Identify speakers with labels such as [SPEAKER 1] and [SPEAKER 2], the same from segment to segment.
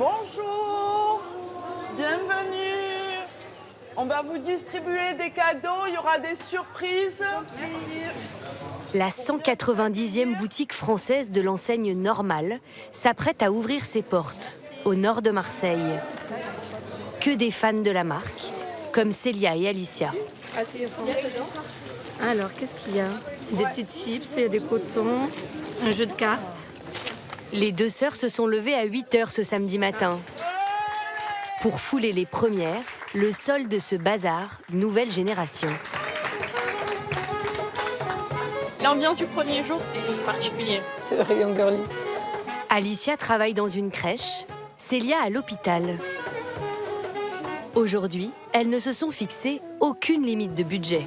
[SPEAKER 1] Bonjour, bienvenue. On va vous distribuer des cadeaux, il y aura des surprises.
[SPEAKER 2] La 190e boutique française de l'enseigne Normal s'apprête à ouvrir ses portes, au nord de Marseille. Que des fans de la marque, comme Célia et Alicia.
[SPEAKER 3] Alors, qu'est-ce qu'il y a? Des petites chips, il y a des cotons, un jeu de cartes.
[SPEAKER 2] Les deux sœurs se sont levées à 8 h ce samedi matin. Pour fouler les premières, le solde de ce bazar, nouvelle génération.
[SPEAKER 4] L'ambiance du premier jour, c'est particulier.
[SPEAKER 3] C'est le rayon girly.
[SPEAKER 2] Alicia travaille dans une crèche, Célia à l'hôpital. Aujourd'hui, elles ne se sont fixées aucune limite de budget.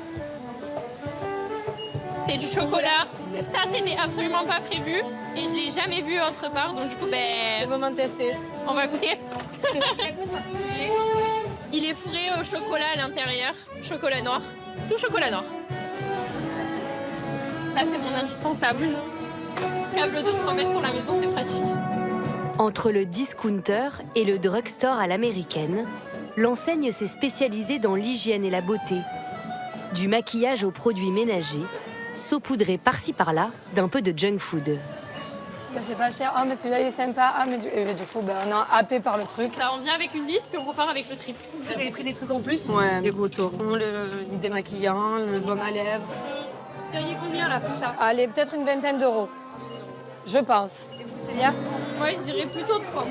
[SPEAKER 4] C'est du chocolat. Ça, c'était absolument pas prévu. Et je l'ai jamais vu autre part. Donc du coup,
[SPEAKER 3] C'est le moment de tester.
[SPEAKER 4] on va goûter. Il est fourré au chocolat à l'intérieur. Chocolat noir. Tout chocolat noir. Ça, c'est mon indispensable. Câble de 3 mètres pour la maison, c'est pratique.
[SPEAKER 2] Entre le discounter et le drugstore à l'américaine, l'enseigne s'est spécialisée dans l'hygiène et la beauté. Du maquillage aux produits ménagers, saupoudré par-ci par-là d'un peu de junk food.
[SPEAKER 3] C'est pas cher. Ah, mais celui-là, il est sympa. Ah, mais du coup, on est happé par le truc.
[SPEAKER 4] Ça, on vient avec une liste, puis on repart avec le trip.
[SPEAKER 3] Vous avez pris des trucs en plus? Ouais, les cotons, le démaquillant, le baume à lèvres.
[SPEAKER 4] Vous diriez combien là pour ça?
[SPEAKER 3] Allez, peut-être une vingtaine d'euros. Je pense.
[SPEAKER 4] Et vous, Célia? Ouais, je dirais plutôt 30.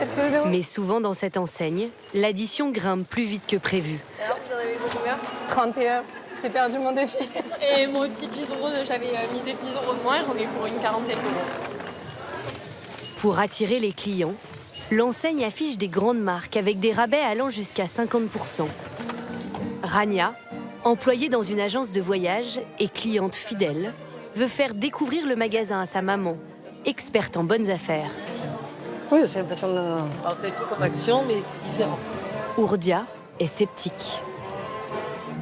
[SPEAKER 3] Est-ce que...
[SPEAKER 2] Mais souvent dans cette enseigne, l'addition grimpe plus vite que prévu.
[SPEAKER 3] Alors, vous en avez mis combien? 31. J'ai perdu mon défi.
[SPEAKER 4] Et moi aussi, 10 euros, j'avais misé 10 euros de moins, j'en ai pour une quarantaine d'euros.
[SPEAKER 2] Pour attirer les clients, l'enseigne affiche des grandes marques avec des rabais allant jusqu'à 50%. Rania, employée dans une agence de voyage et cliente fidèle, veut faire découvrir le magasin à sa maman, experte en bonnes affaires.
[SPEAKER 5] Oui, c'est un peu comme... Alors, c'est un peu comme Action, mais c'est différent.
[SPEAKER 2] Ourdia est sceptique.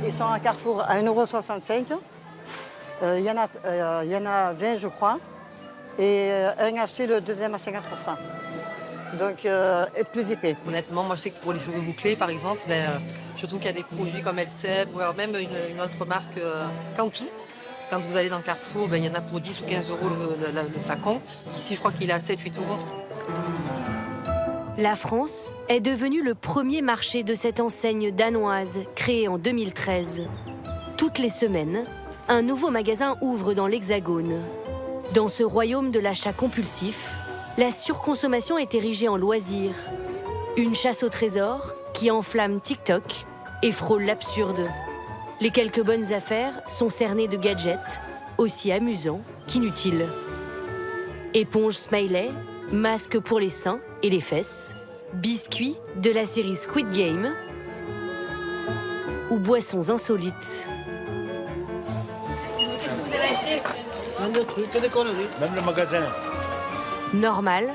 [SPEAKER 5] Ils sont à Carrefour à 1,65 €. Il y en a 20, je crois. Et un acheté, le deuxième à 50%. Donc, plus épais.
[SPEAKER 6] Honnêtement, moi, je sais que pour les cheveux bouclés, par exemple, je trouve qu'il y a des produits comme Elsep, ou alors même une autre marque, Cantou. Quand vous allez dans Carrefour, il y en a pour 10 ou 15 euros le flacon. Ici, je crois qu'il est à 7-8 euros.
[SPEAKER 2] La France est devenue le premier marché de cette enseigne danoise créée en 2013. Toutes les semaines, un nouveau magasin ouvre dans l'Hexagone. Dans ce royaume de l'achat compulsif, la surconsommation est érigée en loisir. Une chasse au trésor qui enflamme TikTok et frôle l'absurde. Les quelques bonnes affaires sont cernées de gadgets, aussi amusants qu'inutiles. Éponge Smiley, masque pour les seins et les fesses, biscuits de la série Squid Game ou boissons insolites.
[SPEAKER 4] Qu'est-ce que vous avez acheté?
[SPEAKER 7] Un autre truc, que des conneries. Même le magasin.
[SPEAKER 2] Normal,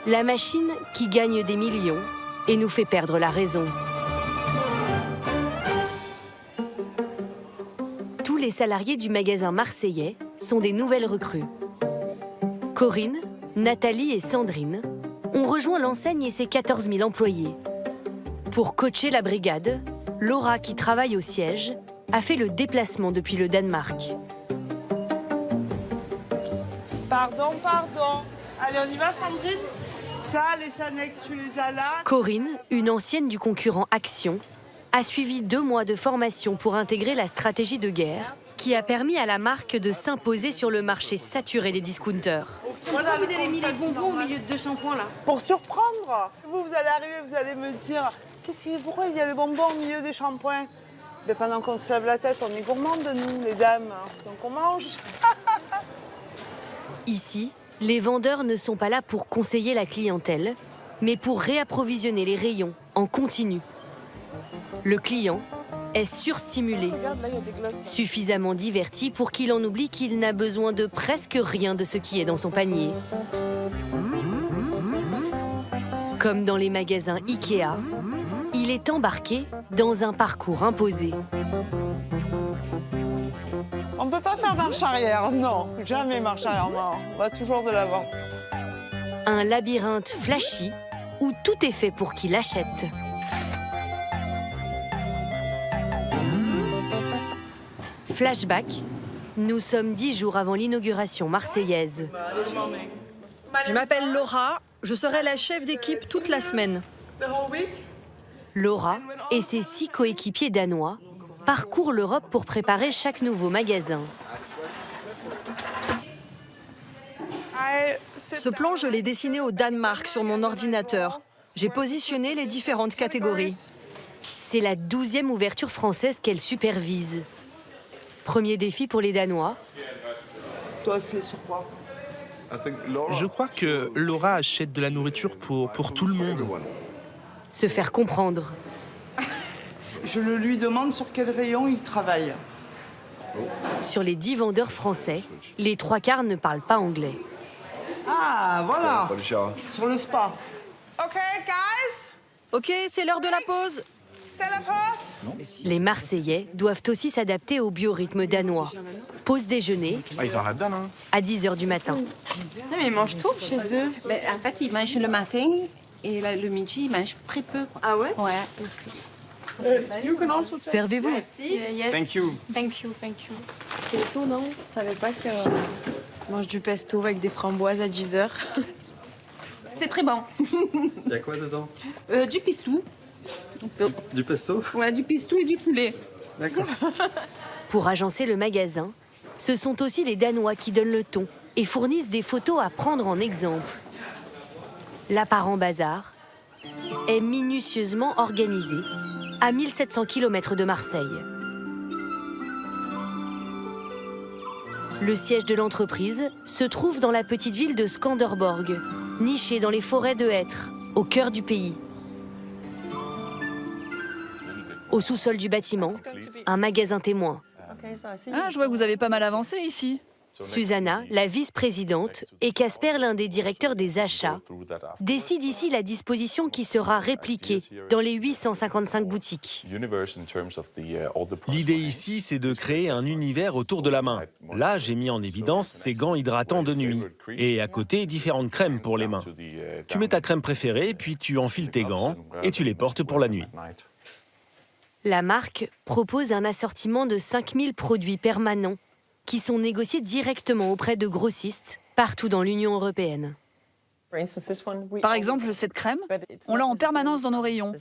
[SPEAKER 2] la machine qui gagne des millions et nous fait perdre la raison. Tous les salariés du magasin marseillais sont des nouvelles recrues. Corinne, Nathalie et Sandrine ont rejoint l'enseigne et ses 14 000 employés. Pour coacher la brigade, Laura, qui travaille au siège, a fait le déplacement depuis le Danemark.
[SPEAKER 1] Pardon. Allez, on y va, Sandrine? Ça, les annexes, tu les as là.
[SPEAKER 2] Corinne, une ancienne du concurrent Action, a suivi 2 mois de formation pour intégrer la stratégie de guerre qui a permis à la marque de s'imposer sur le marché saturé des discounters.
[SPEAKER 1] Voilà,
[SPEAKER 3] Pourquoi vous avez mis les bonbons au milieu de 2 shampoings, là?
[SPEAKER 1] Pour surprendre. Vous allez arriver, vous allez me dire pourquoi il y a les bonbons au milieu des shampoings? Mais pendant qu'on se lave la tête, on est gourmandes, nous, les dames. Donc on mange.
[SPEAKER 2] Ici, les vendeurs ne sont pas là pour conseiller la clientèle, mais pour réapprovisionner les rayons en continu. Le client est surstimulé,
[SPEAKER 1] Regarde, là, il y a des glaces.
[SPEAKER 2] suffisamment diverti pour qu'il en oublie qu'il n'a besoin de presque rien de ce qui est dans son panier. Comme dans les magasins Ikea, il est embarqué dans un parcours imposé.
[SPEAKER 1] On ne peut pas faire marche arrière, non. Jamais marche arrière, non. On va toujours de l'avant.
[SPEAKER 2] Un labyrinthe flashy où tout est fait pour qu'il achète. Flashback, nous sommes 10 jours avant l'inauguration marseillaise.
[SPEAKER 8] Je m'appelle Laura, je serai la chef d'équipe toute la semaine.
[SPEAKER 2] Laura et ses 6 coéquipiers danois parcourent l'Europe pour préparer chaque nouveau magasin.
[SPEAKER 8] Ce plan, je l'ai dessiné au Danemark sur mon ordinateur. J'ai positionné les différentes catégories.
[SPEAKER 2] C'est la 12e ouverture française qu'elle supervise. Premier défi pour les Danois.
[SPEAKER 1] Toi, c'est sur quoi?
[SPEAKER 9] Je crois que Laura achète de la nourriture pour tout le monde.
[SPEAKER 2] Se faire comprendre.
[SPEAKER 1] Je le lui demande sur quel rayon il travaille.
[SPEAKER 2] Sur les 10 vendeurs français, les 3/4 ne parlent pas anglais.
[SPEAKER 1] Ah, voilà. Sur le spa.
[SPEAKER 10] OK, guys,
[SPEAKER 8] Ok, c'est l'heure de la pause.
[SPEAKER 10] c'est la pause.
[SPEAKER 2] Les Marseillais doivent aussi s'adapter au biorhythme danois. Pause déjeuner
[SPEAKER 9] Ils en redonnent, hein.
[SPEAKER 2] à 10 h du matin.
[SPEAKER 4] Non, mais ils mangent tout chez eux.
[SPEAKER 11] Ben, en fait, ils mangent le matin et le midi, ils mangent très peu. Quoi.
[SPEAKER 4] Ah ouais?
[SPEAKER 11] Ouais.
[SPEAKER 2] Servez-vous.
[SPEAKER 4] Yes.
[SPEAKER 9] Thank you.
[SPEAKER 4] Thank you, thank you. C'est tout, non? Je savais pas qu'on mange du pesto avec des framboises à 10 h.
[SPEAKER 11] C'est très bon.
[SPEAKER 12] Il y a quoi dedans?
[SPEAKER 11] Du pistou.
[SPEAKER 12] Du pesto?
[SPEAKER 11] Ouais, du pistou et du poulet.
[SPEAKER 12] D'accord.
[SPEAKER 2] Pour agencer le magasin, ce sont aussi les Danois qui donnent le ton et fournissent des photos à prendre en exemple. L'apparent bazar est minutieusement organisé à 1700 km de Marseille. Le siège de l'entreprise se trouve dans la petite ville de Skanderborg, nichée dans les forêts de hêtres, au cœur du pays. Au sous-sol du bâtiment, un magasin témoin.
[SPEAKER 13] Ah, je vois que vous avez pas mal avancé ici.
[SPEAKER 2] Susanna, la vice-présidente, et Casper, l'un des directeurs des achats, décident ici la disposition qui sera répliquée dans les 855 boutiques.
[SPEAKER 14] L'idée ici, c'est de créer un univers autour de la main. Là, j'ai mis en évidence ces gants hydratants de nuit. Et à côté, différentes crèmes pour les mains. Tu mets ta crème préférée, puis tu enfiles tes gants et tu les portes pour la nuit.
[SPEAKER 2] La marque propose un assortiment de 5000 produits permanents qui sont négociés directement auprès de grossistes partout dans l'Union européenne.
[SPEAKER 13] Par exemple, cette crème, on l'a en permanence dans nos rayons,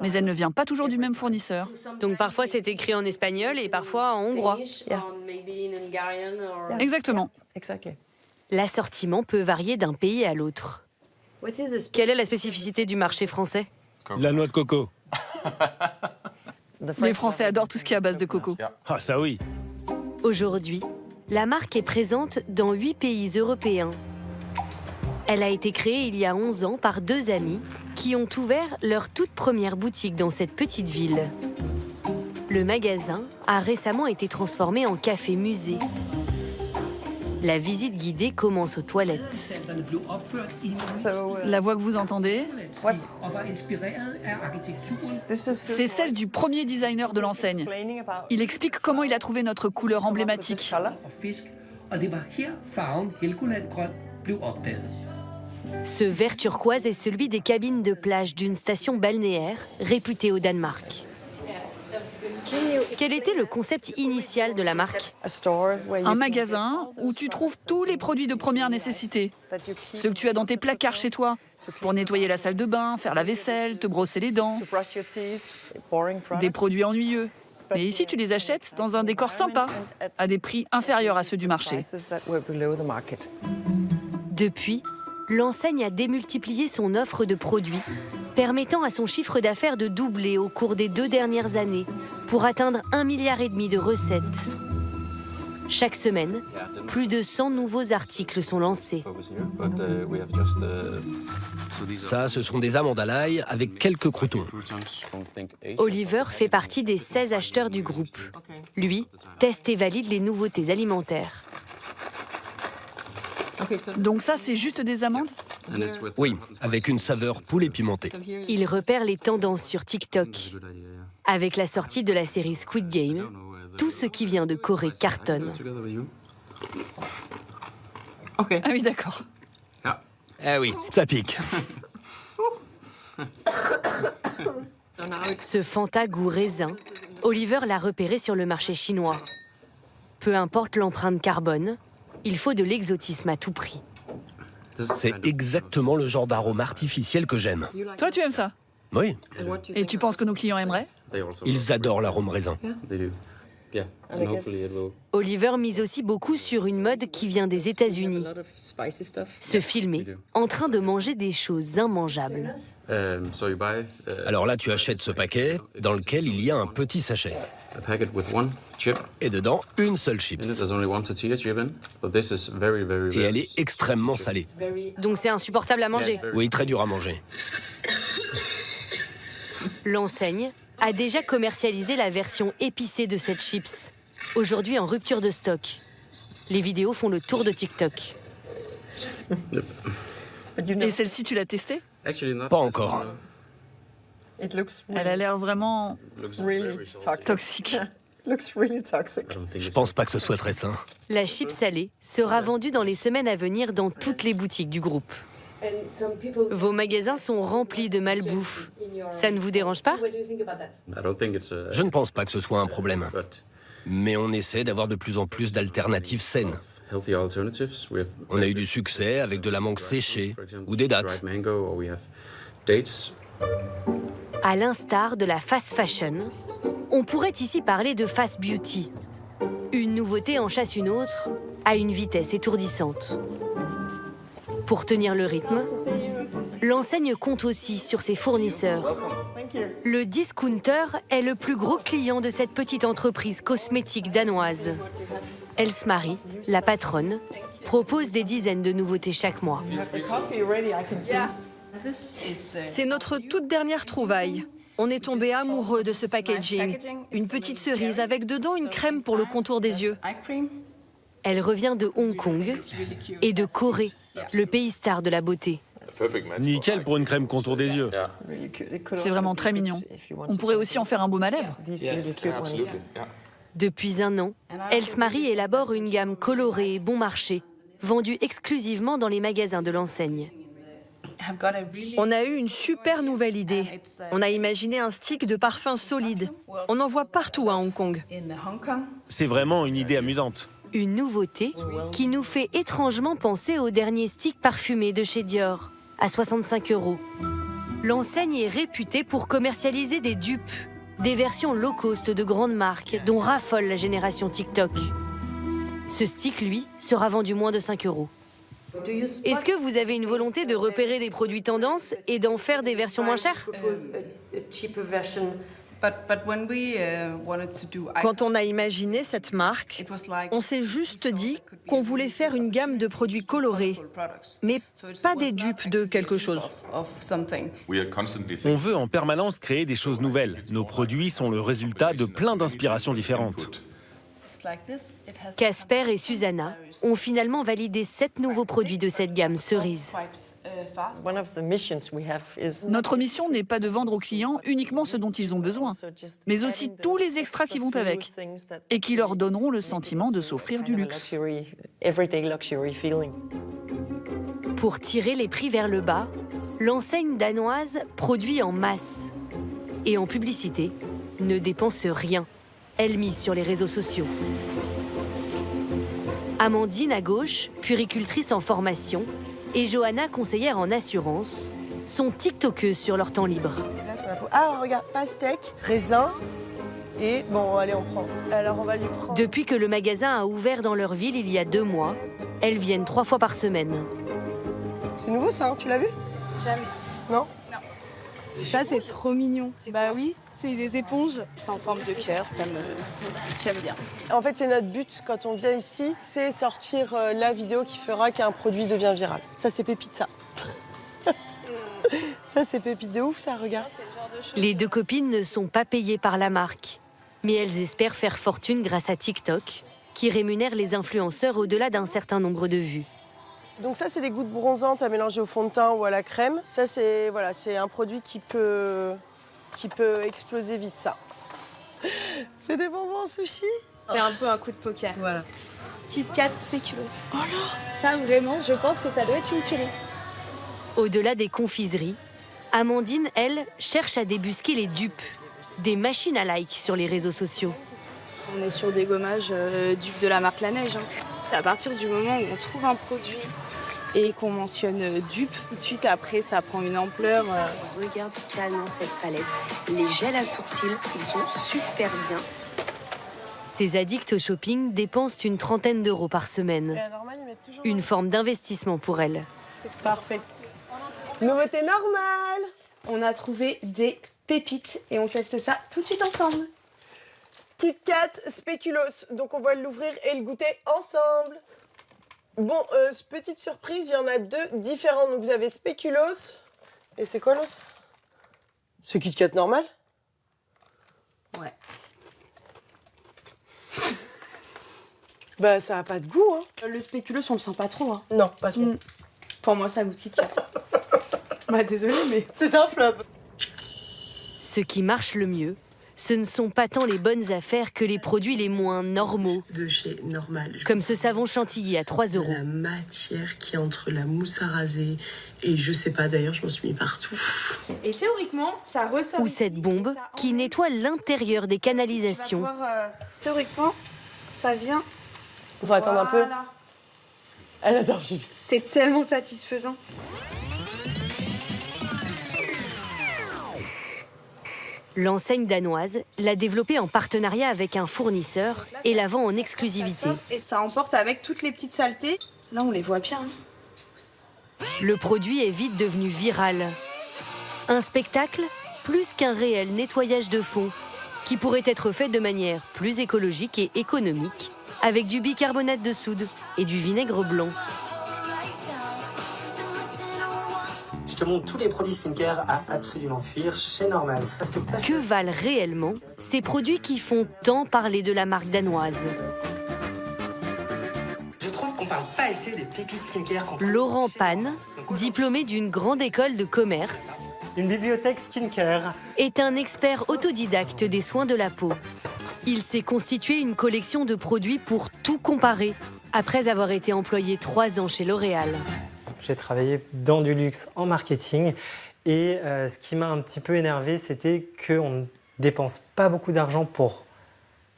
[SPEAKER 13] mais elle ne vient pas toujours du même fournisseur.
[SPEAKER 2] Donc parfois c'est écrit en espagnol et parfois en hongrois.
[SPEAKER 13] Exactement.
[SPEAKER 2] L'assortiment peut varier d'un pays à l'autre. Quelle est la spécificité du marché français?
[SPEAKER 14] La noix de coco.
[SPEAKER 13] Les Français adorent tout ce qui est à base de coco.
[SPEAKER 14] Ah ça oui.
[SPEAKER 2] Aujourd'hui, la marque est présente dans 8 pays européens. Elle a été créée il y a 11 ans par 2 amis qui ont ouvert leur toute première boutique dans cette petite ville. Le magasin a récemment été transformé en café-musée. La visite guidée commence aux toilettes.
[SPEAKER 13] La voix que vous entendez, c'est celle du premier designer de l'enseigne. Il explique comment il a trouvé notre couleur emblématique.
[SPEAKER 2] Ce vert turquoise est celui des cabines de plage d'une station balnéaire réputée au Danemark. Quel était le concept initial de la marque?
[SPEAKER 13] Un magasin où tu trouves tous les produits de première nécessité. Ceux que tu as dans tes placards chez toi, pour nettoyer la salle de bain, faire la vaisselle, te brosser les dents. Des produits ennuyeux. Mais ici, tu les achètes dans un décor sympa, à des prix inférieurs à ceux du marché.
[SPEAKER 2] Depuis, l'enseigne a démultiplié son offre de produits, permettant à son chiffre d'affaires de doubler au cours des 2 dernières années, pour atteindre 1,5 milliard de recettes. Chaque semaine, plus de 100 nouveaux articles sont lancés.
[SPEAKER 15] Ça, ce sont des amandes à l'ail avec quelques croutons.
[SPEAKER 2] Oliver fait partie des 16 acheteurs du groupe. Lui, teste et valide les nouveautés alimentaires.
[SPEAKER 13] Donc ça, c'est juste des amandes?
[SPEAKER 15] Oui, avec une saveur poulet pimentée.
[SPEAKER 2] Il repère les tendances sur TikTok. Avec la sortie de la série Squid Game, tout ce qui vient de Corée cartonne.
[SPEAKER 13] Ah oui, d'accord.
[SPEAKER 15] Ah oui, ça pique.
[SPEAKER 2] Ce Fanta goût raisin, Oliver l'a repéré sur le marché chinois. Peu importe l'empreinte carbone, il faut de l'exotisme à tout prix.
[SPEAKER 15] C'est exactement le genre d'arôme artificiel que j'aime.
[SPEAKER 13] Toi, tu aimes ça?
[SPEAKER 15] Oui.
[SPEAKER 13] Et tu penses que nos clients aimeraient?
[SPEAKER 15] Ils adorent l'arôme raisin.
[SPEAKER 2] Oliver mise aussi beaucoup sur une mode qui vient des États-Unis. Se filmer en train de manger des choses immangeables.
[SPEAKER 15] Alors là, tu achètes ce paquet dans lequel il y a un petit sachet. Et dedans, une seule chips. Et elle est extrêmement salée.
[SPEAKER 2] Donc c'est insupportable à manger.
[SPEAKER 15] Oui, très dur à manger.
[SPEAKER 2] L'enseigne a déjà commercialisé la version épicée de cette chips, aujourd'hui en rupture de stock. Les vidéos font le tour de TikTok.
[SPEAKER 13] Et celle-ci, tu l'as testée?
[SPEAKER 15] Pas encore.
[SPEAKER 13] Elle a l'air vraiment toxique.
[SPEAKER 15] Je pense pas que ce soit très sain.
[SPEAKER 2] La chips salée sera vendue dans les semaines à venir dans toutes les boutiques du groupe. Vos magasins sont remplis de malbouffe. Ça ne vous dérange pas?
[SPEAKER 15] Je ne pense pas que ce soit un problème. Mais on essaie d'avoir de plus en plus d'alternatives saines. On a eu du succès avec de la mangue séchée ou des dattes.
[SPEAKER 2] À l'instar de la fast fashion, on pourrait ici parler de fast beauty. Une nouveauté en chasse une autre à une vitesse étourdissante. Pour tenir le rythme, l'enseigne compte aussi sur ses fournisseurs. Le discounter est le plus gros client de cette petite entreprise cosmétique danoise. Else-Marie, la patronne, propose des dizaines de nouveautés chaque mois.
[SPEAKER 8] C'est notre toute dernière trouvaille. On est tombé amoureux de ce packaging. Une petite cerise avec dedans une crème pour le contour des yeux.
[SPEAKER 2] Elle revient de Hong Kong et de Corée, le pays star de la beauté.
[SPEAKER 14] Nickel pour une crème contour des yeux.
[SPEAKER 13] C'est vraiment très mignon. On pourrait aussi en faire un baume à lèvres.
[SPEAKER 2] Depuis un an, Else-Marie élabore une gamme colorée et bon marché, vendue exclusivement dans les magasins de l'enseigne.
[SPEAKER 8] On a eu une super nouvelle idée. On a imaginé un stick de parfum solide. On en voit partout à Hong Kong.
[SPEAKER 14] C'est vraiment une idée amusante.
[SPEAKER 2] Une nouveauté qui nous fait étrangement penser au dernier stick parfumé de chez Dior, à 65 €. L'enseigne est réputée pour commercialiser des dupes, des versions low cost de grandes marques dont raffole la génération TikTok. Ce stick, lui, sera vendu moins de 5 €. Est-ce que vous avez une volonté de repérer des produits tendances et d'en faire des versions moins chères?
[SPEAKER 8] Quand on a imaginé cette marque, on s'est juste dit qu'on voulait faire une gamme de produits colorés, mais pas des dupes de quelque chose.
[SPEAKER 14] On veut en permanence créer des choses nouvelles. Nos produits sont le résultat de plein d'inspirations différentes.
[SPEAKER 2] Casper et Susanna ont finalement validé 7 nouveaux produits de cette gamme cerise.
[SPEAKER 13] Notre mission n'est pas de vendre aux clients uniquement ce dont ils ont besoin, mais aussi tous les extras qui vont avec et qui leur donneront le sentiment de s'offrir du luxe.
[SPEAKER 2] Pour tirer les prix vers le bas, l'enseigne danoise produit en masse. Et en publicité, ne dépense rien. Elle mise sur les réseaux sociaux. Amandine, à gauche, puéricultrice en formation, et Johanna, conseillère en assurance, sont tiktokeuses sur leur temps libre.
[SPEAKER 16] Ah, regarde, pastèque, raisin, et bon, allez, on prend. Alors, on va lui prendre...
[SPEAKER 2] Depuis que le magasin a ouvert dans leur ville il y a 2 mois, elles viennent 3 fois par semaine.
[SPEAKER 16] C'est nouveau, ça, hein, tu l'as vu?
[SPEAKER 4] Jamais.
[SPEAKER 16] Non?
[SPEAKER 4] Non. Ça, c'est trop mignon. Bah oui, c'est des éponges. C'est en forme de cœur, j'aime bien.
[SPEAKER 16] En fait, c'est notre but quand on vient ici, c'est sortir la vidéo qui fera qu'un produit devient viral. Ça, c'est pépite, ça. Ça, c'est pépite de ouf, ça, regarde.
[SPEAKER 2] Les 2 copines ne sont pas payées par la marque, mais elles espèrent faire fortune grâce à TikTok, qui rémunère les influenceurs au-delà d'un certain nombre de vues.
[SPEAKER 16] Donc ça, c'est des gouttes bronzantes à mélanger au fond de teint ou à la crème. Ça, c'est voilà, c'est un produit qui peut exploser vite, ça. C'est des bonbons sushi.
[SPEAKER 4] C'est un peu un coup de poker.
[SPEAKER 16] Voilà.
[SPEAKER 4] Kit Kat spéculoos.
[SPEAKER 16] Oh là!
[SPEAKER 4] Ça, vraiment, je pense que ça doit être une tuerie.
[SPEAKER 2] Au-delà des confiseries, Amandine, elle, cherche à débusquer les dupes, des machines à like sur les réseaux sociaux.
[SPEAKER 4] On est sur des gommages dupes de la marque La Neige. À partir du moment où on trouve un produit et qu'on mentionne dupe, tout de suite après ça prend une ampleur.
[SPEAKER 17] Regarde calmement cette palette. Les gels à sourcils, ils sont super bien.
[SPEAKER 2] Ces addicts au shopping dépensent une trentaine d'euros par semaine. Une forme d'investissement pour elles.
[SPEAKER 16] Parfait. Nouveauté normale.
[SPEAKER 4] On a trouvé des pépites et on teste ça tout de suite ensemble.
[SPEAKER 16] Kit Kat Spéculoos. Donc on va l'ouvrir et le goûter ensemble. Bon, petite surprise, il y en a 2 différents. Donc vous avez Spéculoos. Et c'est quoi l'autre? C'est Kit Kat normal?
[SPEAKER 4] Ouais.
[SPEAKER 16] Bah ça a pas de goût, hein.
[SPEAKER 4] Le Spéculoos, on le sent pas trop, hein.
[SPEAKER 16] Non, pas trop.
[SPEAKER 4] Pour moi, ça goûte Kit Kat. Bah désolée, mais...
[SPEAKER 16] C'est un flop.
[SPEAKER 2] Ce qui marche le mieux, ce ne sont pas tant les bonnes affaires que les produits les moins normaux.
[SPEAKER 18] De chez Normal.
[SPEAKER 2] Comme ce savon chantilly à 3 euros.
[SPEAKER 18] La matière qui est entre la mousse à raser et je sais pas, d'ailleurs, je m'en suis mis partout.
[SPEAKER 4] Et théoriquement, ça ressort.
[SPEAKER 2] Ou cette bombe qui nettoie l'intérieur des canalisations.
[SPEAKER 4] Théoriquement, ça vient...
[SPEAKER 16] On va attendre un peu. Elle adore Julie.
[SPEAKER 4] C'est tellement satisfaisant.
[SPEAKER 2] L'enseigne danoise l'a développée en partenariat avec un fournisseur et la vend en exclusivité.
[SPEAKER 4] Et ça emporte avec toutes les petites saletés. Là, on les voit bien.
[SPEAKER 2] Le produit est vite devenu viral. Un spectacle plus qu'un réel nettoyage de fond qui pourrait être fait de manière plus écologique et économique avec du bicarbonate de soude et du vinaigre blanc.
[SPEAKER 19] Je te montre tous les produits skincare à absolument fuir chez Normal. Parce
[SPEAKER 2] que valent réellement ces produits qui font tant parler de la marque danoise?
[SPEAKER 19] Je trouve qu'on parle pas assez des pépites skincare.
[SPEAKER 2] Laurent Pan, diplômé d'une grande école de commerce,
[SPEAKER 19] une bibliothèque skincare,
[SPEAKER 2] est un expert autodidacte des soins de la peau. Il s'est constitué une collection de produits pour tout comparer, après avoir été employé 3 ans chez L'Oréal.
[SPEAKER 20] J'ai travaillé dans du luxe en marketing et ce qui m'a un petit peu énervé, c'était qu'on ne dépense pas beaucoup d'argent pour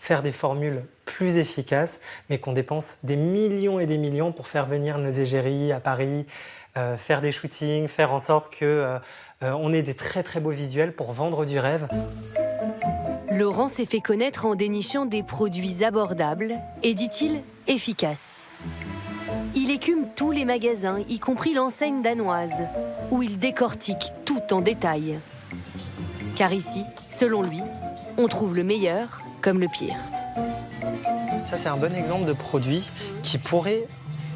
[SPEAKER 20] faire des formules plus efficaces, mais qu'on dépense des millions et des millions pour faire venir nos égéries à Paris, faire des shootings, faire en sorte qu'on ait des très très beaux visuels pour vendre du rêve.
[SPEAKER 2] Laurent s'est fait connaître en dénichant des produits abordables et, dit-il, efficaces. Il écume tous les magasins, y compris l'enseigne danoise, où il décortique tout en détail. Car ici, selon lui, on trouve le meilleur comme le pire.
[SPEAKER 20] Ça, c'est un bon exemple de produit qui pourrait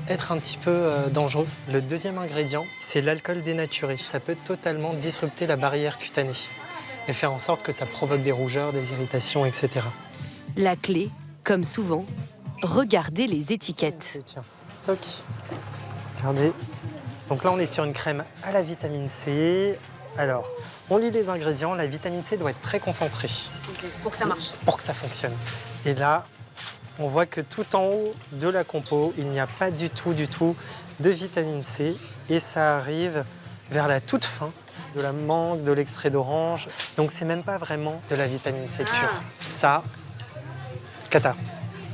[SPEAKER 20] être un petit peu dangereux. Le deuxième ingrédient, c'est l'alcool dénaturé. Ça peut totalement disrupter la barrière cutanée et faire en sorte que ça provoque des rougeurs, des irritations, etc.
[SPEAKER 2] La clé, comme souvent, regardez les étiquettes.
[SPEAKER 20] Tiens, toc. Regardez. Donc là, on est sur une crème à la vitamine C. Alors, on lit les ingrédients. La vitamine C doit être très concentrée.
[SPEAKER 4] Okay, pour que ça marche.
[SPEAKER 20] Pour que ça fonctionne. Et là, on voit que tout en haut de la compo, il n'y a pas du tout de vitamine C. Et ça arrive vers la toute fin. De la mangue, de l'extrait d'orange. Donc c'est même pas vraiment de la vitamine C pure. Ça, cata.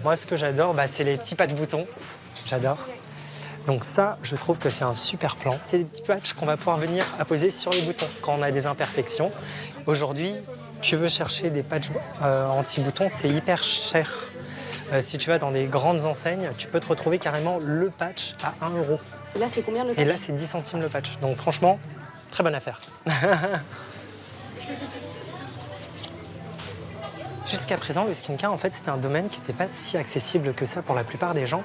[SPEAKER 20] Moi, ce que j'adore, c'est les petits patchs boutons. J'adore. Donc ça, je trouve que c'est un super plan. C'est des petits patchs qu'on va pouvoir venir apposer sur les boutons quand on a des imperfections. Aujourd'hui, tu veux chercher des patchs anti-boutons, c'est hyper cher. Si tu vas dans des grandes enseignes, tu peux te retrouver carrément le patch à 1 €.
[SPEAKER 4] Et là, c'est combien le patch?
[SPEAKER 20] Et là, c'est 10 centimes le patch. Donc franchement, très bonne affaire. Jusqu'à présent, le skincare, en fait, c'était un domaine qui n'était pas si accessible que ça pour la plupart des gens.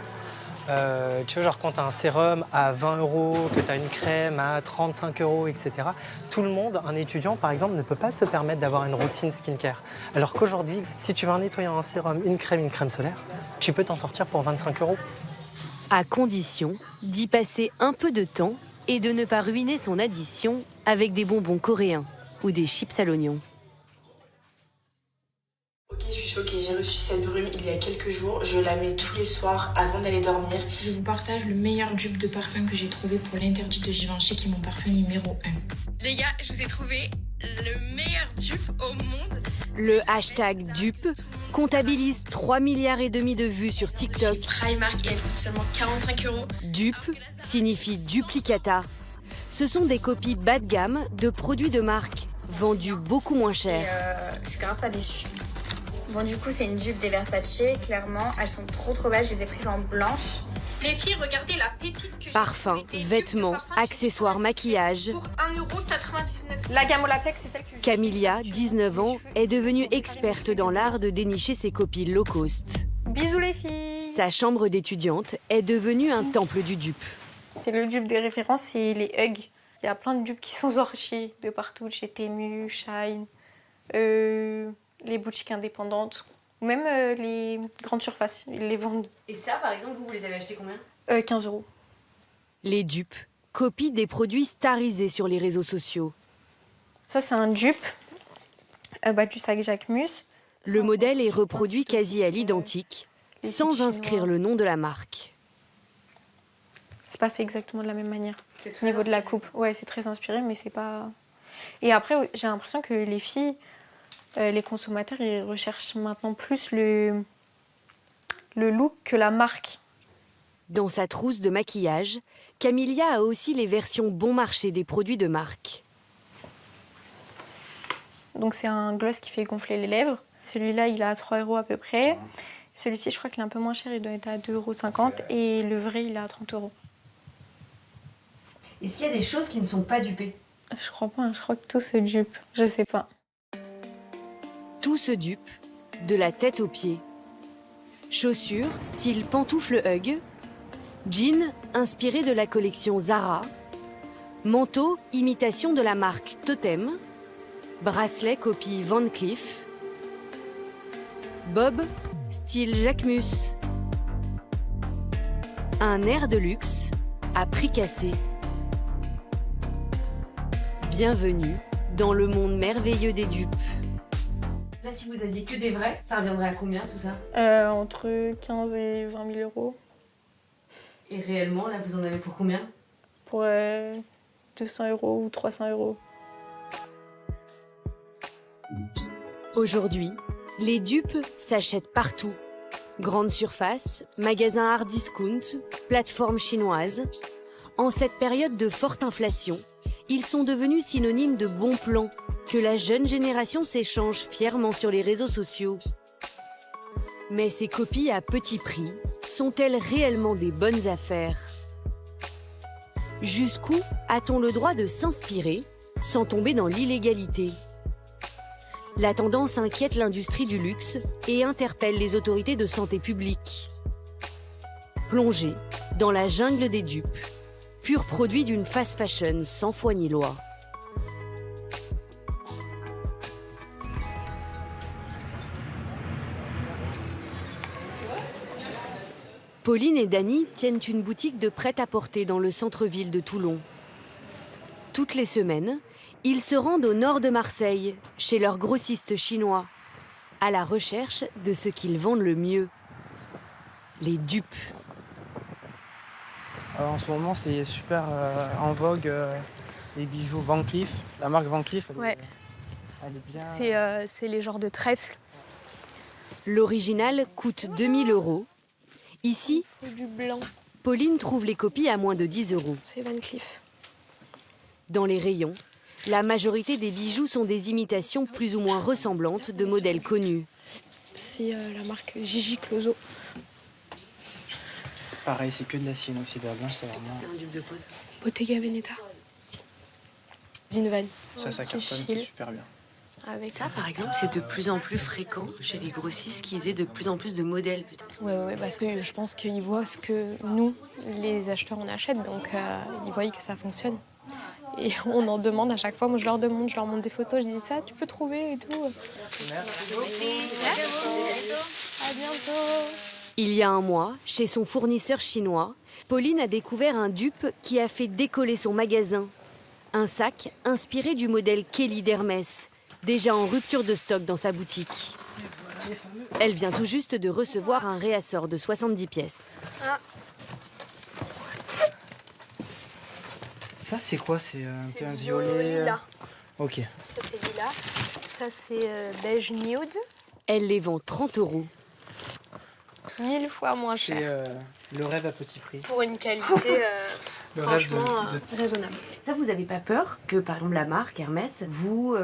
[SPEAKER 20] Tu vois, genre quand tu as un sérum à 20 €, que tu as une crème à 35 €, etc. Tout le monde, un étudiant par exemple, ne peut pas se permettre d'avoir une routine skincare. Alors qu'aujourd'hui, si tu veux un nettoyant, un sérum, une crème solaire, tu peux t'en sortir pour 25 €.
[SPEAKER 2] À condition d'y passer un peu de temps et de ne pas ruiner son addition avec des bonbons coréens ou des chips à l'oignon.
[SPEAKER 21] Je suis choquée, j'ai reçu cette brume il y a quelques jours. Je la mets tous les soirs avant d'aller dormir.
[SPEAKER 22] Je vous partage le meilleur dupe de parfum que j'ai trouvé pour l'interdit de Givenchy, qui est mon parfum numéro 1.
[SPEAKER 23] Les gars, je vous ai trouvé le meilleur dupe au monde.
[SPEAKER 2] Le hashtag dupe comptabilise 3,5 milliards de vues sur TikTok.
[SPEAKER 23] Primark et elle coûte seulement 45 €.
[SPEAKER 2] Dupe signifie duplicata. Ce sont des copies bas de gamme de produits de marque, vendus beaucoup moins cher.
[SPEAKER 24] Je suis grave pas déçue. Bon, du coup, c'est une jupe des Versace, clairement. Elles sont trop belles, je les ai prises en blanche.
[SPEAKER 23] Les filles, regardez la pépite que j'ai.
[SPEAKER 2] Parfums, vêtements, accessoires, maquillage.
[SPEAKER 23] Pour 1,99 €. La gamme Olaplex, c'est celle que
[SPEAKER 2] Camilla, 19 ans, est devenue experte dans l'art de dénicher ses copies low cost.
[SPEAKER 23] Bisous les filles.
[SPEAKER 2] Sa chambre d'étudiante est devenue un temple du dupe.
[SPEAKER 23] C'est le dupe de référence, c'est les Hugs. Il y a plein de dupes qui sont sortis de partout, chez Temu, Shine, les boutiques indépendantes, ou même les grandes surfaces, ils les vendent.
[SPEAKER 2] Et ça, par exemple, vous les avez achetés combien ?
[SPEAKER 23] 15 €.
[SPEAKER 2] Les dupes copient des produits starisés sur les réseaux sociaux.
[SPEAKER 23] Ça, c'est un dupe du sac Jacquemus.
[SPEAKER 2] Le modèle est reproduit quasi à l'identique, sans inscrire le nom de la marque.
[SPEAKER 23] C'est pas fait exactement de la même manière. Au niveau de la coupe, ouais, c'est très inspiré, mais c'est pas... Et après, j'ai l'impression que les filles, les consommateurs, ils recherchent maintenant plus le look que la marque.
[SPEAKER 2] Dans sa trousse de maquillage, Camilla a aussi les versions bon marché des produits de marque.
[SPEAKER 23] Donc c'est un gloss qui fait gonfler les lèvres. Celui-là, il est à 3 € à peu près. Celui-ci, je crois qu'il est un peu moins cher, il doit être à 2,50 €. Et le vrai, il est à 30 €.
[SPEAKER 2] Est-ce qu'il y a des choses qui ne sont pas dupées ?
[SPEAKER 23] Je crois pas, je crois que tout se dupe. Je sais pas.
[SPEAKER 2] Tout se dupe, de la tête aux pieds. Chaussures, style pantoufle Hug. Jeans, inspiré de la collection Zara. Manteau, imitation de la marque Totem. Bracelet, copie Van Cleef. Bob, style Jacquemus. Un air de luxe, à prix cassé. Bienvenue dans le monde merveilleux des dupes. Là, si vous aviez que des vrais, ça reviendrait à combien tout ça ?
[SPEAKER 23] Entre 15 et 20 000 €.
[SPEAKER 2] Et réellement, là, vous en avez pour combien ?
[SPEAKER 23] Pour 200 € ou 300 €.
[SPEAKER 2] Aujourd'hui, les dupes s'achètent partout. Grandes surfaces, magasins hard discount, plateformes chinoises. En cette période de forte inflation, ils sont devenus synonymes de bons plans que la jeune génération s'échange fièrement sur les réseaux sociaux. Mais ces copies à petit prix sont-elles réellement des bonnes affaires ? Jusqu'où a-t-on le droit de s'inspirer sans tomber dans l'illégalité ? La tendance inquiète l'industrie du luxe et interpelle les autorités de santé publique. Plongée dans la jungle des dupes, pur produit d'une fast fashion sans foi ni loi. Pauline et Dany tiennent une boutique de prêt-à-porter dans le centre-ville de Toulon. Toutes les semaines, ils se rendent au nord de Marseille, chez leurs grossistes chinois, à la recherche de ce qu'ils vendent le mieux, les dupes.
[SPEAKER 25] En ce moment, c'est super en vogue, les bijoux Van Cleef. La marque Van Cleef, elle est bien...
[SPEAKER 23] C'est les genres de trèfle.
[SPEAKER 2] L'original coûte 2 000 €. Ici,
[SPEAKER 23] du blanc.
[SPEAKER 2] Pauline trouve les copies à moins de 10 €.
[SPEAKER 23] C'est Van Cleef.
[SPEAKER 2] Dans les rayons, la majorité des bijoux sont des imitations plus ou moins ressemblantes de modèles connus.
[SPEAKER 23] C'est la marque Gigi Clozo.
[SPEAKER 25] Pareil, c'est que de la cire inoxydable, c'est vraiment...
[SPEAKER 23] Un dupe de quoi ça ? Bottega Veneta. Dinvan.
[SPEAKER 25] Ça cartonne, c'est super bien.
[SPEAKER 2] Avec ça, par exemple, c'est de plus en plus fréquent chez les grossistes qu'ils aient de plus en plus de modèles, peut-être.
[SPEAKER 23] Ouais, parce que je pense qu'ils voient ce que nous, les acheteurs, on achète, donc ils voient que ça fonctionne. Et on en demande à chaque fois. Moi, je leur montre des photos, je dis ça, tu peux trouver et tout.
[SPEAKER 25] Merci.
[SPEAKER 23] À bientôt.
[SPEAKER 2] Il y a un mois, chez son fournisseur chinois, Pauline a découvert un dupe qui a fait décoller son magasin. Un sac inspiré du modèle Kelly d'Hermès, déjà en rupture de stock dans sa boutique. Elle vient tout juste de recevoir un réassort de 70 pièces.
[SPEAKER 25] Ça, c'est quoi? C'est un peu un violet. Ok.
[SPEAKER 23] Ça, c'est lilas. Ça, c'est beige nude.
[SPEAKER 2] Elle les vend 30 €.
[SPEAKER 23] 1000 fois moins cher.
[SPEAKER 25] C'est le rêve à petit prix.
[SPEAKER 23] Pour une qualité franchement raisonnable.
[SPEAKER 2] Ça, vous n'avez pas peur que, par exemple, la marque Hermès vous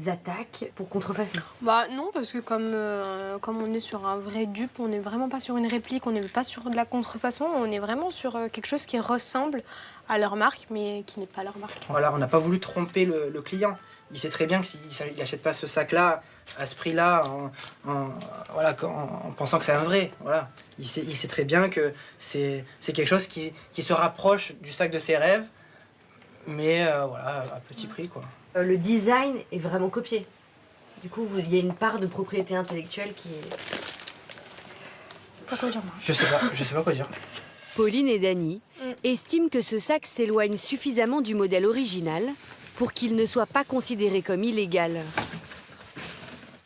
[SPEAKER 2] attaque pour contrefaçon?
[SPEAKER 23] Bah non, parce que comme on est sur un vrai dupe, on n'est vraiment pas sur une réplique, on n'est pas sur de la contrefaçon, on est vraiment sur quelque chose qui ressemble à leur marque, mais qui n'est pas leur marque.
[SPEAKER 25] Voilà, on n'a pas voulu tromper le client. Il sait très bien que s'il n'achète pas ce sac-là, à ce prix-là, en pensant que c'est un vrai. Voilà. Il sait très bien que c'est quelque chose qui se rapproche du sac de ses rêves, mais voilà, à petit prix, quoi.
[SPEAKER 2] Le design est vraiment copié. Du coup, il y a une part de propriété intellectuelle qui est...
[SPEAKER 23] Pourquoi dire moi?
[SPEAKER 25] Je sais pas quoi dire.
[SPEAKER 2] Pauline et Dany estiment que ce sac s'éloigne suffisamment du modèle original pour qu'il ne soit pas considéré comme illégal.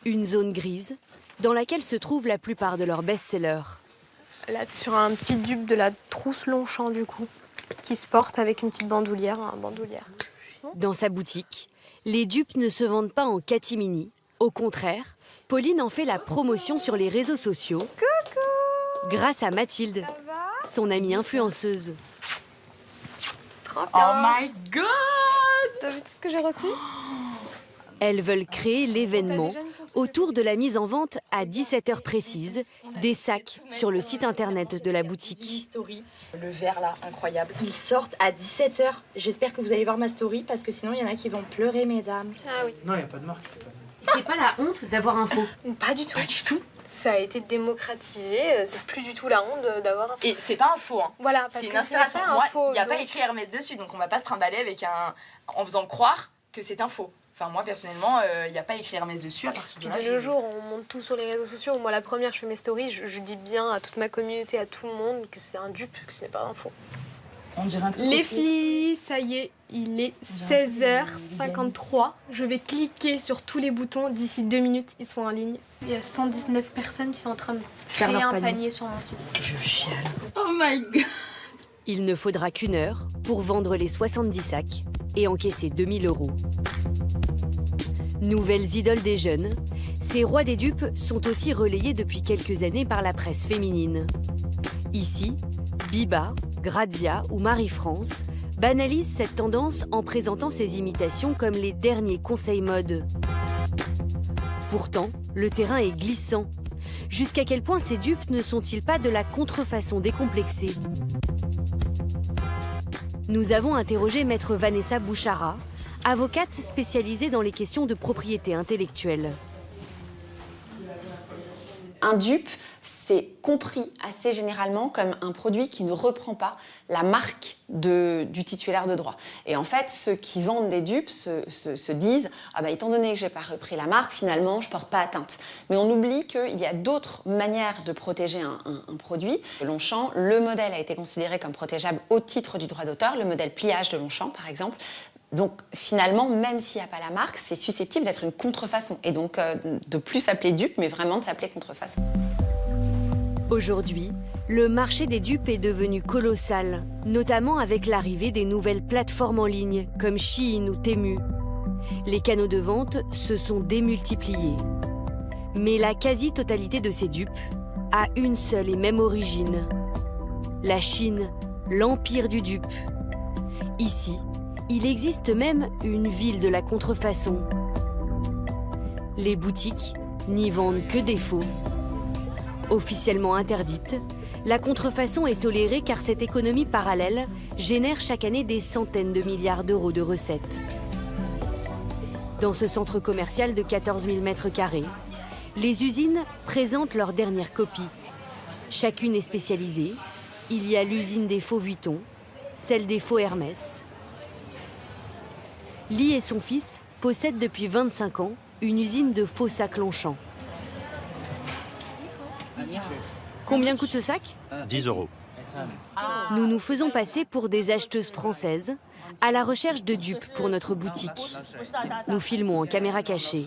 [SPEAKER 2] Une zone grise dans laquelle se trouvent la plupart de leurs best-sellers.
[SPEAKER 23] Là, sur un petit dupe de la trousse Longchamp, du coup, qui se porte avec une petite bandoulière.
[SPEAKER 2] Dans sa boutique, les dupes ne se vendent pas en catimini. Au contraire, Pauline en fait la promotion sur les réseaux sociaux.
[SPEAKER 23] Coucou!
[SPEAKER 2] Grâce à Mathilde, son amie influenceuse.
[SPEAKER 23] Trop bien. Oh my god! T'as vu tout ce que j'ai reçu?
[SPEAKER 2] Elles veulent créer l'événement autour de la mise en vente à 17 h précises des sacs sur le site internet de la boutique.
[SPEAKER 1] Le vert là, incroyable. Ils sortent à 17 h. J'espère que vous allez voir ma story parce que sinon il y en a qui vont pleurer, mesdames.
[SPEAKER 23] Ah oui.
[SPEAKER 25] Non, il n'y a pas de marque.
[SPEAKER 2] C'est pas la honte d'avoir un faux?
[SPEAKER 23] Pas du tout. Pas du tout. Ça a été démocratisé, c'est plus du tout la honte d'avoir un faux.
[SPEAKER 1] Et c'est pas un faux, hein.
[SPEAKER 23] Voilà,
[SPEAKER 1] c'est une inspiration. Moi, il n'y a pas écrit Hermès dessus, donc on va pas se trimballer avec en faisant croire que c'est un faux. Enfin, moi, personnellement, il n'y a pas écrit Hermès dessus à partir de là.
[SPEAKER 23] Puis de nos jours, on monte tout sur les réseaux sociaux. Moi, la première, je fais mes stories, je dis bien à toute ma communauté, à tout le monde, que c'est un dupe, que ce n'est pas un faux.
[SPEAKER 1] On dirait un peu
[SPEAKER 3] les filles, ça y est, il est 16h53. Je vais cliquer sur tous les boutons. D'ici 2 minutes, ils sont en ligne. Il y a 119 personnes qui sont en train de créer un panier sur mon site.
[SPEAKER 2] Je chiale.
[SPEAKER 3] Oh my god!
[SPEAKER 2] Il ne faudra qu'1 heure pour vendre les 70 sacs et encaisser 2000 €. Nouvelles idoles des jeunes, ces rois des dupes sont aussi relayés depuis quelques années par la presse féminine. Ici, Biba, Grazia ou Marie-France banalisent cette tendance en présentant ces imitations comme les derniers conseils mode. Pourtant, le terrain est glissant. Jusqu'à quel point ces dupes ne sont-ils pas de la contrefaçon décomplexée? Nous avons interrogé maître Vanessa Bouchara, avocate spécialisée dans les questions de propriété intellectuelle.
[SPEAKER 5] Un dupe, c'est compris assez généralement comme un produit qui ne reprend pas la marque du titulaire de droit. Et en fait, ceux qui vendent des dupes se disent « Ah bah, étant donné que je n'ai pas repris la marque, finalement, je ne porte pas atteinte ». Mais on oublie qu'il y a d'autres manières de protéger un produit. Longchamp, le modèle a été considéré comme protégeable au titre du droit d'auteur, le modèle pliage de Longchamp, par exemple. Donc finalement, même s'il n'y a pas la marque, c'est susceptible d'être une contrefaçon. Et donc de plus s'appeler dupe, mais vraiment de s'appeler contrefaçon.
[SPEAKER 2] Aujourd'hui, le marché des dupes est devenu colossal, notamment avec l'arrivée des nouvelles plateformes en ligne comme Shein ou Temu. Les canaux de vente se sont démultipliés. Mais la quasi-totalité de ces dupes a une seule et même origine. La Chine, l'empire du dupe. Ici, il existe même une ville de la contrefaçon. Les boutiques n'y vendent que des faux. Officiellement interdite, la contrefaçon est tolérée car cette économie parallèle génère chaque année des centaines de milliards d'euros de recettes. Dans ce centre commercial de 14 000 m², les usines présentent leurs dernières copies. Chacune est spécialisée. Il y a l'usine des faux Vuitton, celle des faux Hermès. Lee et son fils possèdent depuis 25 ans une usine de faux sacs Longchamp. Combien coûte ce sac?
[SPEAKER 6] 10 €.
[SPEAKER 2] Nous nous faisons passer pour des acheteuses françaises à la recherche de dupes pour notre boutique. Nous filmons en caméra cachée.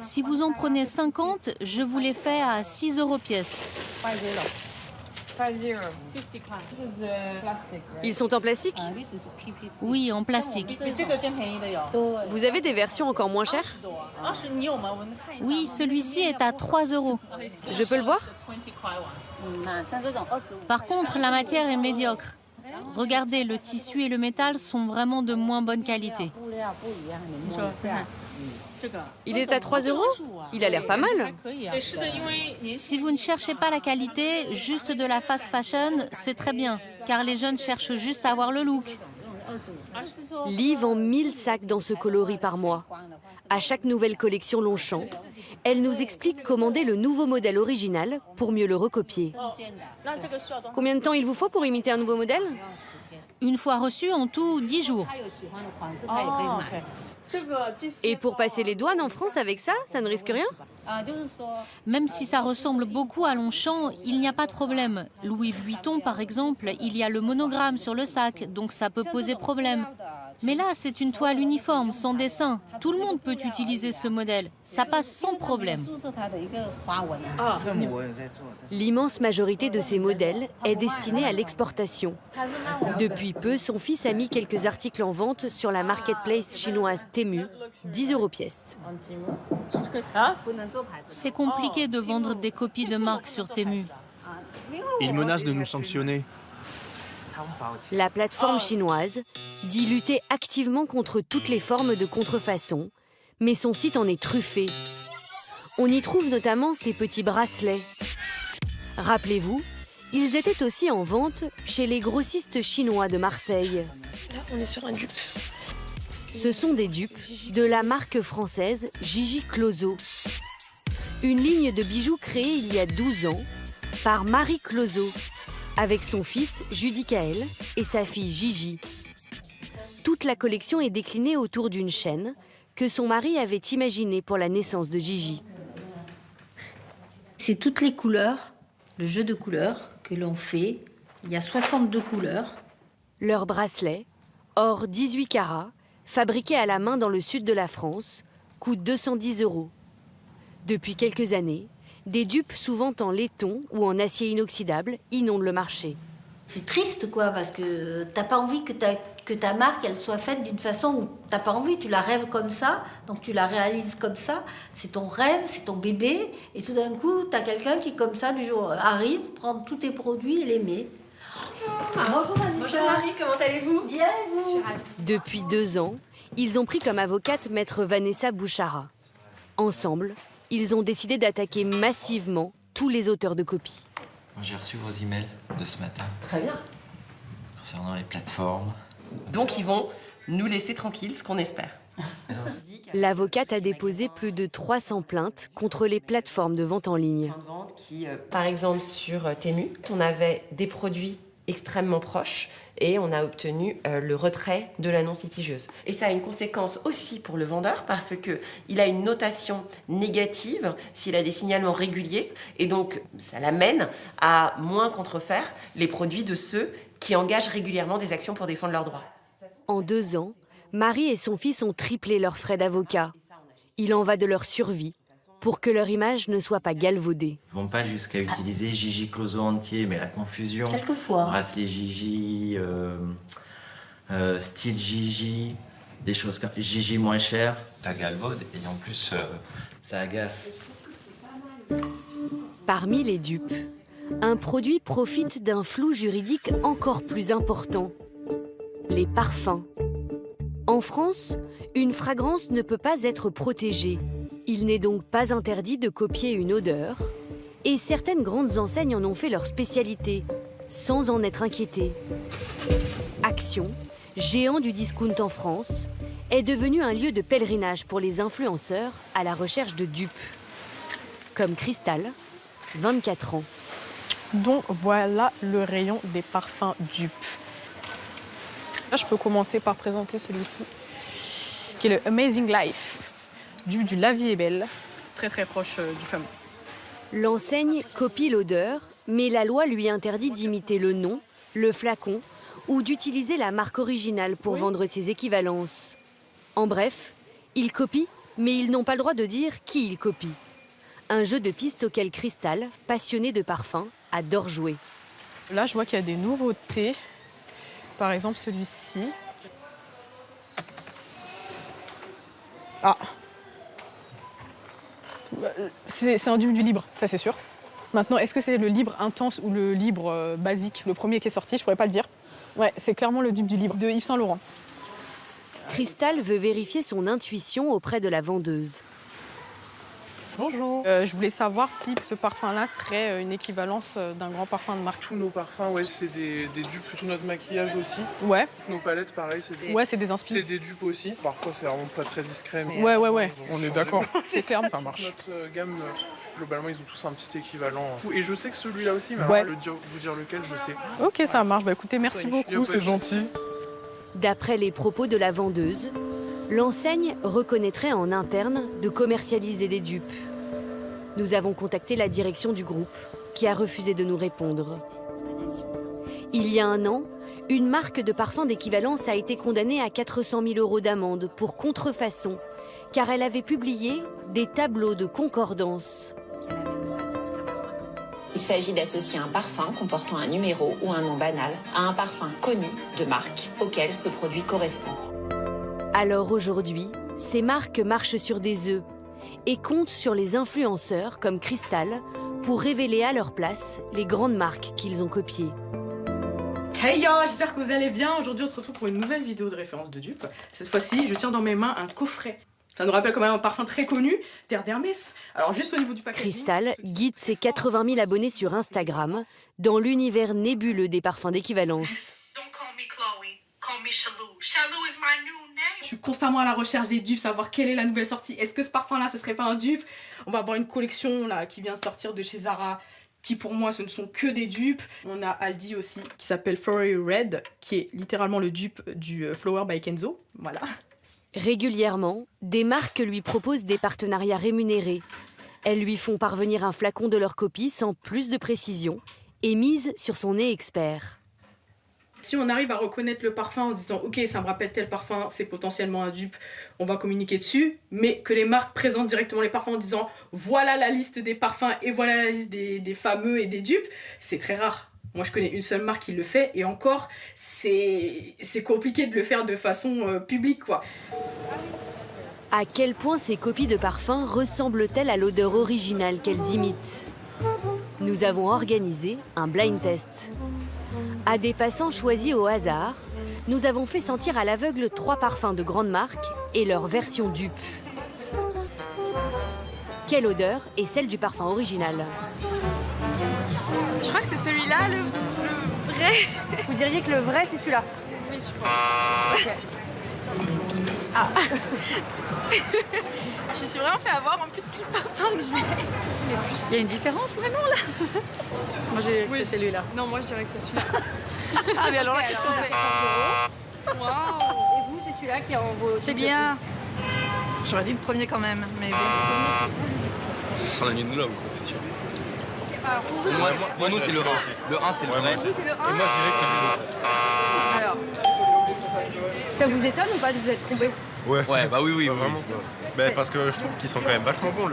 [SPEAKER 6] Si vous en prenez 50, je vous les fais à 6 € pièce.
[SPEAKER 2] Ils sont en plastique?
[SPEAKER 6] Oui, en plastique.
[SPEAKER 2] Vous avez des versions encore moins chères?
[SPEAKER 6] Oui, celui-ci est à 3 €.
[SPEAKER 2] Je peux le voir?
[SPEAKER 6] Par contre, la matière est médiocre. Regardez, le tissu et le métal sont vraiment de moins bonne qualité.
[SPEAKER 2] Il est à 3 €? Il a l'air pas mal.
[SPEAKER 6] Si vous ne cherchez pas la qualité, juste de la fast fashion, c'est très bien, car les jeunes cherchent juste à avoir le look.
[SPEAKER 2] Lee vend 1000 sacs dans ce coloris par mois. À chaque nouvelle collection Longchamp, elle nous explique commander le nouveau modèle original pour mieux le recopier. Combien de temps il vous faut pour imiter un nouveau modèle?
[SPEAKER 6] Une fois reçu, en tout 10 jours.
[SPEAKER 2] Et pour passer les douanes en France avec ça, ça ne risque rien?
[SPEAKER 6] Même si ça ressemble beaucoup à Longchamp, il n'y a pas de problème. Louis Vuitton, par exemple, il y a le monogramme sur le sac, donc ça peut poser problème. Mais là, c'est une toile uniforme, sans dessin. Tout le monde peut utiliser ce modèle. Ça passe sans problème.
[SPEAKER 2] L'immense majorité de ces modèles est destinée à l'exportation. Depuis peu, son fils a mis quelques articles en vente sur la marketplace chinoise Temu, 10 € pièce.
[SPEAKER 6] C'est compliqué de vendre des copies de marque sur Temu.
[SPEAKER 7] Ils menacent de nous sanctionner.
[SPEAKER 2] La plateforme chinoise dit lutter activement contre toutes les formes de contrefaçon, mais son site en est truffé. On y trouve notamment ces petits bracelets. Rappelez-vous, ils étaient aussi en vente chez les grossistes chinois de Marseille.
[SPEAKER 3] Là, on est sur un dupe.
[SPEAKER 2] Ce sont des dupes de la marque française Gigi Clozo. Une ligne de bijoux créée il y a 12 ans par Marie Clozo, avec son fils Judicaël et sa fille Gigi. Toute la collection est déclinée autour d'une chaîne que son mari avait imaginée pour la naissance de Gigi.
[SPEAKER 9] C'est toutes les couleurs, le jeu de couleurs que l'on fait. Il y a 62 couleurs.
[SPEAKER 2] Leur bracelet, or 18 carats, fabriqué à la main dans le sud de la France, coûte 210 €. Depuis quelques années, des dupes souvent en laiton ou en acier inoxydable inondent le marché.
[SPEAKER 9] C'est triste, quoi, parce que t'as pas envie que ta marque elle soit faite d'une façon où t'as pas envie. Tu la rêves comme ça, donc tu la réalises comme ça. C'est ton rêve, c'est ton bébé. Et tout d'un coup, t'as quelqu'un qui, comme ça, du jour arrive, prend tous tes produits et les met.
[SPEAKER 10] Bonjour Marie, comment allez-vous?
[SPEAKER 9] Bien, et vous?
[SPEAKER 2] Depuis 2 ans, ils ont pris comme avocate maître Vanessa Bouchara. Ensemble, ils ont décidé d'attaquer massivement tous les auteurs de copies.
[SPEAKER 11] J'ai reçu vos emails de ce matin.
[SPEAKER 10] Très bien.
[SPEAKER 11] Concernant les plateformes.
[SPEAKER 10] Donc ils vont nous laisser tranquilles, ce qu'on espère.
[SPEAKER 2] L'avocate a déposé plus de 300 plaintes contre les plateformes de vente en ligne.
[SPEAKER 10] Par exemple, sur Temu, on avait des produits extrêmement proches et on a obtenu le retrait de l'annonce litigieuse. Et ça a une conséquence aussi pour le vendeur parce qu'il a une notation négative s'il a des signalements réguliers et donc ça l'amène à moins contrefaire les produits de ceux qui engagent régulièrement des actions pour défendre leurs droits.
[SPEAKER 2] En 2 ans, Marie et son fils ont triplé leurs frais d'avocat. Il en va de leur survie pour que leur image ne soit pas galvaudée.
[SPEAKER 11] Ils vont pas jusqu'à utiliser Gigi Clozo entier, mais la confusion.
[SPEAKER 9] Quelquefois.
[SPEAKER 11] Bracelet Gigi, style Gigi, des choses comme Gigi moins cher. Ça galvaude et en plus, ça agace.
[SPEAKER 2] Parmi les dupes, un produit profite d'un flou juridique encore plus important. Les parfums. En France, une fragrance ne peut pas être protégée. Il n'est donc pas interdit de copier une odeur. Et certaines grandes enseignes en ont fait leur spécialité, sans en être inquiétées. Action, géant du discount en France, est devenu un lieu de pèlerinage pour les influenceurs à la recherche de dupes. Comme Cristal, 24 ans.
[SPEAKER 26] Donc voilà le rayon des parfums dupes. Là, je peux commencer par présenter celui-ci, qui est le Amazing Life, dupe du La Vie est Belle, très très proche du fameux.
[SPEAKER 2] L'enseigne copie l'odeur, mais la loi lui interdit d'imiter le nom, le flacon ou d'utiliser la marque originale pour vendre ses équivalences. En bref, ils copient, mais ils n'ont pas le droit de dire qui ils copient. Un jeu de piste auquel Crystal, passionnée de parfum, adore jouer.
[SPEAKER 26] Là, je vois qu'il y a des nouveautés. Par exemple, celui-ci. Ah, c'est un dupe du libre, ça c'est sûr. Maintenant, est-ce que c'est le libre intense ou le libre basique, le premier qui est sorti? Je pourrais pas le dire. Ouais, c'est clairement le dupe du libre de Yves Saint Laurent.
[SPEAKER 2] Crystal veut vérifier son intuition auprès de la vendeuse.
[SPEAKER 26] Bonjour. Je voulais savoir si ce parfum-là serait une équivalence d'un grand parfum de marque.
[SPEAKER 8] Tous nos parfums, ouais, c'est des dupes. Tout notre maquillage aussi.
[SPEAKER 26] Ouais.
[SPEAKER 8] Nos palettes, pareil, c'est des...
[SPEAKER 26] Ouais, c'est des inspirations.
[SPEAKER 8] C'est des dupes aussi. Parfois, c'est vraiment pas très discret. Mais
[SPEAKER 26] ouais.
[SPEAKER 8] On est d'accord.
[SPEAKER 26] C'est clair,
[SPEAKER 8] ça marche. Notre gamme, globalement, ils ont tous un petit équivalent. Et je sais que celui-là aussi, mais
[SPEAKER 26] ouais.
[SPEAKER 8] Alors, vous dire lequel, je sais.
[SPEAKER 26] Ok, ça marche. Bah écoutez, merci beaucoup, c'est gentil.
[SPEAKER 2] D'après les propos de la vendeuse, l'enseigne reconnaîtrait en interne de commercialiser des dupes. Nous avons contacté la direction du groupe, qui a refusé de nous répondre. Il y a un an, une marque de parfum d'équivalence a été condamnée à 400 000 € d'amende pour contrefaçon, car elle avait publié des tableaux de concordance.
[SPEAKER 5] Il s'agit d'associer un parfum comportant un numéro ou un nom banal à un parfum connu de marque auquel ce produit correspond.
[SPEAKER 2] Alors aujourd'hui, ces marques marchent sur des œufs et comptent sur les influenceurs comme Crystal pour révéler à leur place les grandes marques qu'ils ont copiées.
[SPEAKER 12] Hey yo, j'espère que vous allez bien. Aujourd'hui on se retrouve pour une nouvelle vidéo de référence de dupes. Cette fois-ci, je tiens dans mes mains un coffret. Ça nous rappelle quand même un parfum très connu, Terre d'Hermès. Alors juste au niveau du packaging...
[SPEAKER 2] Crystal guide ses 80 000 abonnés sur Instagram dans l'univers nébuleux des parfums d'équivalence.
[SPEAKER 12] Je suis constamment à la recherche des dupes, savoir quelle est la nouvelle sortie. Est-ce que ce parfum-là, ce serait pas un dupe? On va avoir une collection là qui vient de sortir de chez Zara, qui pour moi, ce ne sont que des dupes. On a Aldi aussi, qui s'appelle Flowery Red, qui est littéralement le dupe du Flower by Kenzo. Voilà.
[SPEAKER 2] Régulièrement, des marques lui proposent des partenariats rémunérés. Elles lui font parvenir un flacon de leur copie sans plus de précision et misent sur son nez expert.
[SPEAKER 12] Si on arrive à reconnaître le parfum en disant « Ok, ça me rappelle tel parfum, c'est potentiellement un dupe, on va communiquer dessus », mais que les marques présentent directement les parfums en disant « Voilà la liste des parfums et voilà la liste des fameux et des dupes », c'est très rare. Moi, je connais une seule marque qui le fait et encore, c'est compliqué de le faire de façon publique, quoi.
[SPEAKER 2] À quel point ces copies de parfums ressemblent-elles à l'odeur originale qu'elles imitent? Nous avons organisé un blind test. À des passants choisis au hasard, nous avons fait sentir à l'aveugle 3 parfums de grandes marques et leur version dupe. Quelle odeur est celle du parfum original?
[SPEAKER 3] Je crois que c'est celui-là, le vrai.
[SPEAKER 2] Vous diriez que le vrai, c'est celui-là?
[SPEAKER 3] Oui, je pense. Okay. Ah. Je me suis vraiment fait avoir, en plus, c'est le parfum que j'ai.
[SPEAKER 2] Il y a une différence vraiment là?
[SPEAKER 3] Moi, j'ai
[SPEAKER 2] oui, c'est celui-là.
[SPEAKER 3] Non, moi, je dirais que c'est celui-là.
[SPEAKER 2] Ah, mais alors là, qu'est-ce qu'on fait?
[SPEAKER 3] Waouh.
[SPEAKER 2] Et vous, c'est celui-là qui est en vos...
[SPEAKER 3] C'est bien. J'aurais dit le premier quand même, mais bon.
[SPEAKER 13] Ça sera la nuit de l'homme, c'est sûr.
[SPEAKER 14] Moi, nous, c'est le 1. Le 1, c'est le vrai.
[SPEAKER 2] C'est le 1.
[SPEAKER 13] Et moi, je dirais que c'est le 2.
[SPEAKER 2] Alors, ça vous étonne ou pas de vous être trompé?
[SPEAKER 13] Ouais, bah oui. Vraiment. Bah, parce que je trouve qu'ils sont quand même vachement bons,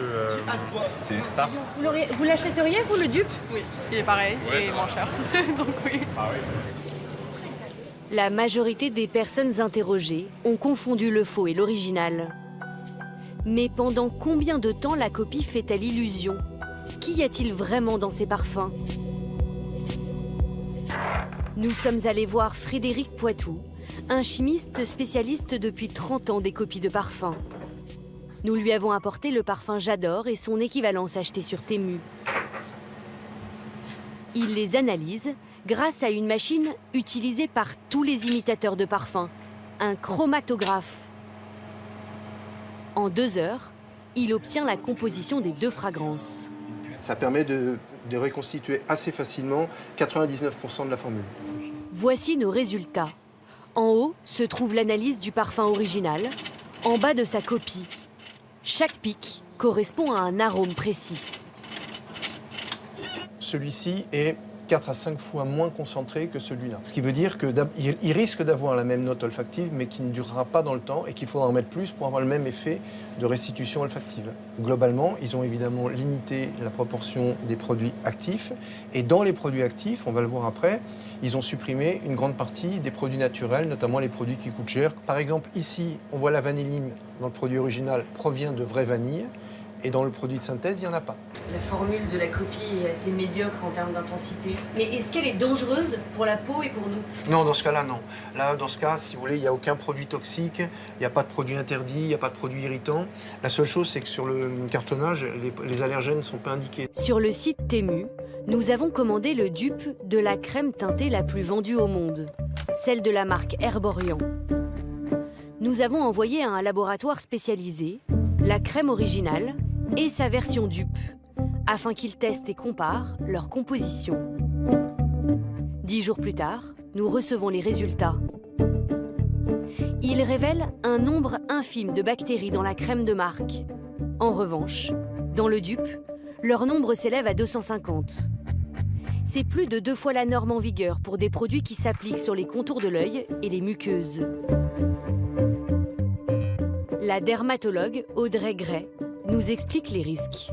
[SPEAKER 13] c'est Star.
[SPEAKER 2] Vous l'achèteriez, vous, le dupe?
[SPEAKER 3] Oui, il est pareil et moins cher. Donc oui.
[SPEAKER 13] Ah oui.
[SPEAKER 2] La majorité des personnes interrogées ont confondu le faux et l'original. Mais pendant combien de temps la copie fait-elle illusion? Qu'y a-t-il vraiment dans ces parfums? Nous sommes allés voir Frédéric Poitou, un chimiste spécialiste depuis 30 ans des copies de parfums. Nous lui avons apporté le parfum J'adore et son équivalence achetée sur Temu. Il les analyse grâce à une machine utilisée par tous les imitateurs de parfums, un chromatographe. En 2 heures, il obtient la composition des 2 fragrances.
[SPEAKER 15] Ça permet de reconstituer assez facilement 99% de la formule.
[SPEAKER 2] Voici nos résultats. En haut se trouve l'analyse du parfum original, en bas de sa copie. Chaque pic correspond à un arôme précis.
[SPEAKER 15] Celui-ci est 4 à 5 fois moins concentré que celui-là. Ce qui veut dire qu'il risque d'avoir la même note olfactive, mais qui ne durera pas dans le temps et qu'il faudra en mettre plus pour avoir le même effet de restitution olfactive. Globalement, ils ont évidemment limité la proportion des produits actifs. Et dans les produits actifs, on va le voir après, ils ont supprimé une grande partie des produits naturels, notamment les produits qui coûtent cher. Par exemple, ici, on voit la vanilline dans le produit original provient de vraie vanille. Et dans le produit de synthèse, il n'y en a pas.
[SPEAKER 2] La formule de la copie est assez médiocre en termes d'intensité. Mais est-ce qu'elle est dangereuse pour la peau et pour nous? Non, dans ce cas-là, non. Là, dans ce cas, si vous voulez, il n'y a aucun produit toxique, il n'y a pas de produit interdit, il n'y a pas de produit irritant. La seule chose, c'est que sur le cartonnage, les allergènes ne sont pas indiqués. Sur le site Temu, nous avons commandé le dupe de la crème teintée la plus vendue au monde, celle de la marque Herborian. Nous avons envoyé à un laboratoire spécialisé la crème originale et sa version dupe, afin qu'ils testent et comparent leur composition. 10 jours plus tard, nous recevons les résultats. Ils révèlent un nombre infime de bactéries dans la crème de marque. En revanche, dans le dupe, leur nombre s'élève à 250. C'est plus de 2 fois la norme en vigueur pour des produits qui s'appliquent sur les contours de l'œil et les muqueuses. La dermatologue Audrey Gray nous explique les risques.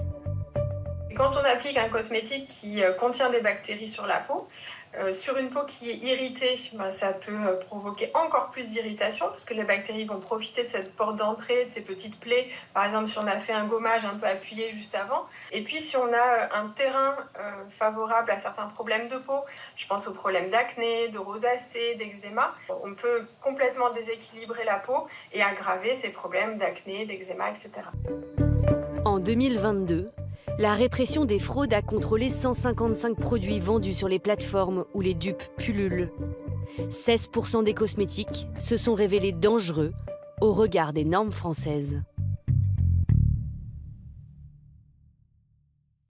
[SPEAKER 4] Quand on applique un cosmétique qui contient des bactéries sur la peau, sur une peau qui est irritée, ça peut provoquer encore plus d'irritation parce que les bactéries vont profiter de cette porte d'entrée, de ces petites plaies. Par exemple, si on a fait un gommage un peu appuyé juste avant. Et puis, si on a un terrain favorable à certains problèmes de peau, je pense aux problèmes d'acné, de rosacée, d'eczéma, on peut complètement déséquilibrer la peau et aggraver ces problèmes d'acné, d'eczéma, etc.
[SPEAKER 2] En 2022, la répression des fraudes a contrôlé 155 produits vendus sur les plateformes où les dupes pullulent. 16% des cosmétiques se sont révélés dangereux au regard des normes françaises.